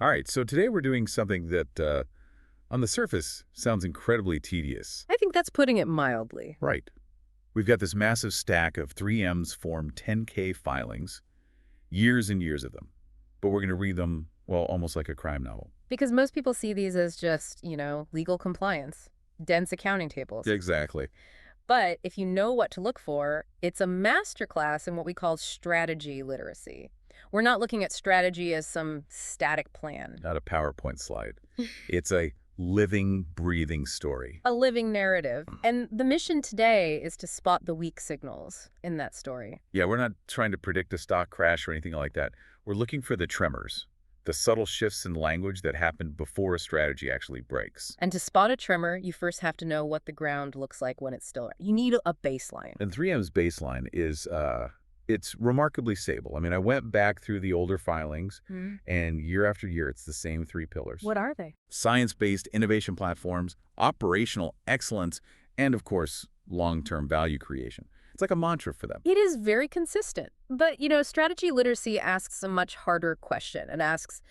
All right, so today we're doing something that, on the surface, sounds incredibly tedious. I think that's putting it mildly. Right. We've got this massive stack of 3M's Form 10K filings, years and years of them. But we're going to read them, well, almost like a crime novel. Because most people see these as just, legal compliance, dense accounting tables. Exactly. But if you know what to look for, it's a masterclass in what we call strategy literacy. We're not looking at strategy as some static plan. Not a PowerPoint slide. It's a living, breathing story. A living narrative. And the mission today is to spot the weak signals in that story. Yeah, we're not trying to predict a stock crash or anything like that. We're looking for the tremors, the subtle shifts in language that happen before a strategy actually breaks. And to spot a tremor, you first have to know what the ground looks like when it's still. You need a baseline. And 3M's baseline is, it's remarkably stable. I mean, I went back through the older filings, and year after year, it's the same three pillars. What are they? Science-based innovation platforms, operational excellence, and of course, long-term value creation. It's like a mantra for them. It is very consistent. But, strategy literacy asks a much harder question and asks,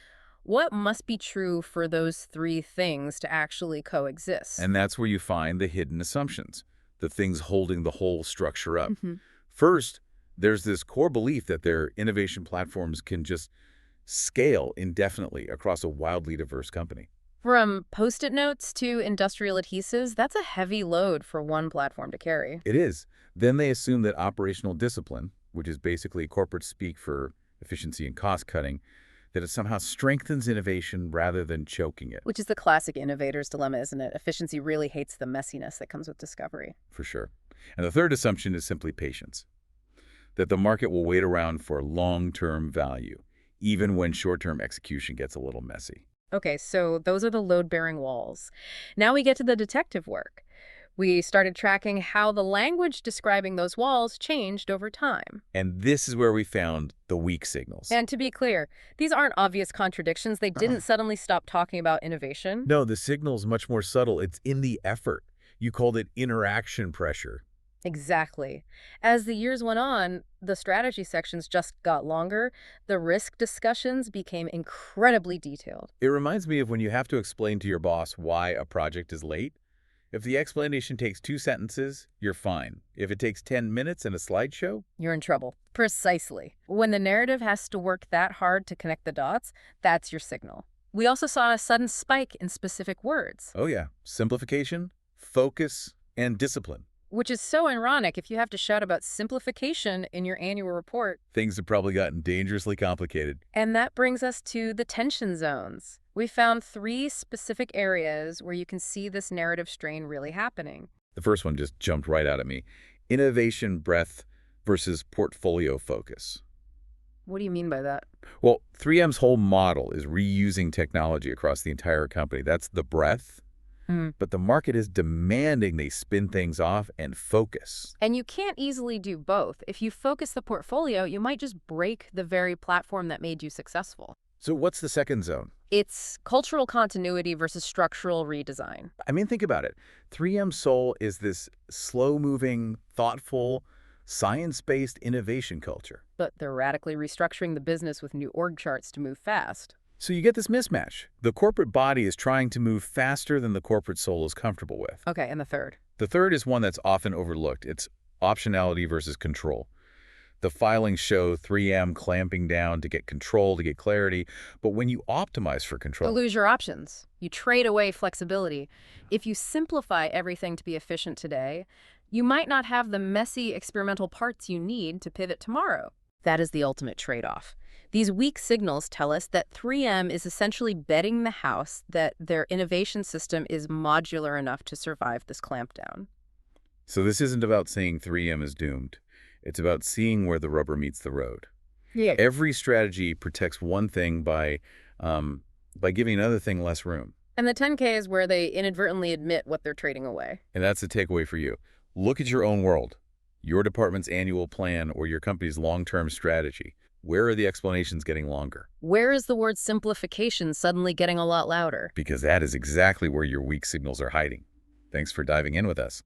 what must be true for those three things to actually coexist? And that's where you find the hidden assumptions, the things holding the whole structure up. Mhm. First, there's this core belief that their innovation platforms can just scale indefinitely across a wildly diverse company. From Post-it notes to industrial adhesives, that's a heavy load for one platform to carry. It is. Then they assume that operational discipline, which is basically corporate speak for efficiency and cost cutting, that it somehow strengthens innovation rather than choking it. Which is the classic innovator's dilemma, isn't it? Efficiency really hates the messiness that comes with discovery. For sure. And the third assumption is simply patience, that the market will wait around for long-term value, even when short-term execution gets a little messy. Okay, so those are the load-bearing walls. Now we get to the detective work. We started tracking how the language describing those walls changed over time. And this is where we found the weak signals. And to be clear, these aren't obvious contradictions. They didn't suddenly stop talking about innovation. No, the signal's much more subtle. It's in the effort. You called it interaction pressure. Exactly. As the years went on, the strategy sections just got longer. The risk discussions became incredibly detailed. It reminds me of when you have to explain to your boss why a project is late. If the explanation takes 2 sentences, you're fine. If it takes 10 minutes and a slideshow, You're in trouble. Precisely. When the narrative has to work that hard to connect the dots, that's your signal. We also saw a sudden spike in specific words, oh yeah, simplification, focus, and discipline. which is so ironic if you have to shout about simplification in your annual report. Things have probably gotten dangerously complicated. And that brings us to the tension zones. We found 3 specific areas where you can see this narrative strain really happening. The first one just jumped right out at me. Innovation breadth versus portfolio focus. What do you mean by that? Well, 3M's whole model is reusing technology across the entire company. That's the breadth. But the market is demanding they spin things off and focus. And you can't easily do both. If you focus the portfolio, you might just break the very platform that made you successful. So what's the second zone? It's cultural continuity versus structural redesign. I mean, think about it. 3M Soul is this slow-moving, thoughtful, science-based innovation culture. But they're radically restructuring the business with new org charts to move fast. So you get this mismatch. The corporate body is trying to move faster than the corporate soul is comfortable with. Okay, and the third? The third is one that's often overlooked. It's optionality versus control. The filings show 3M clamping down to get control, to get clarity. But when you optimize for You control, lose your options. You trade away flexibility. If you simplify everything to be efficient today, you might not have the messy experimental parts you need to pivot tomorrow. That is the ultimate trade-off. These weak signals tell us that 3M is essentially betting the house that their innovation system is modular enough to survive this clampdown. so this isn't about saying 3M is doomed. It's about seeing where the rubber meets the road. Yeah. Every strategy protects one thing by giving another thing less room. And the 10K is where they inadvertently admit what they're trading away. And that's the takeaway for you. Look at your own world, your department's annual plan, or your company's long-term strategy. Where are the explanations getting longer? Where is the word simplification suddenly getting a lot louder? Because that is exactly where your weak signals are hiding. Thanks for diving in with us.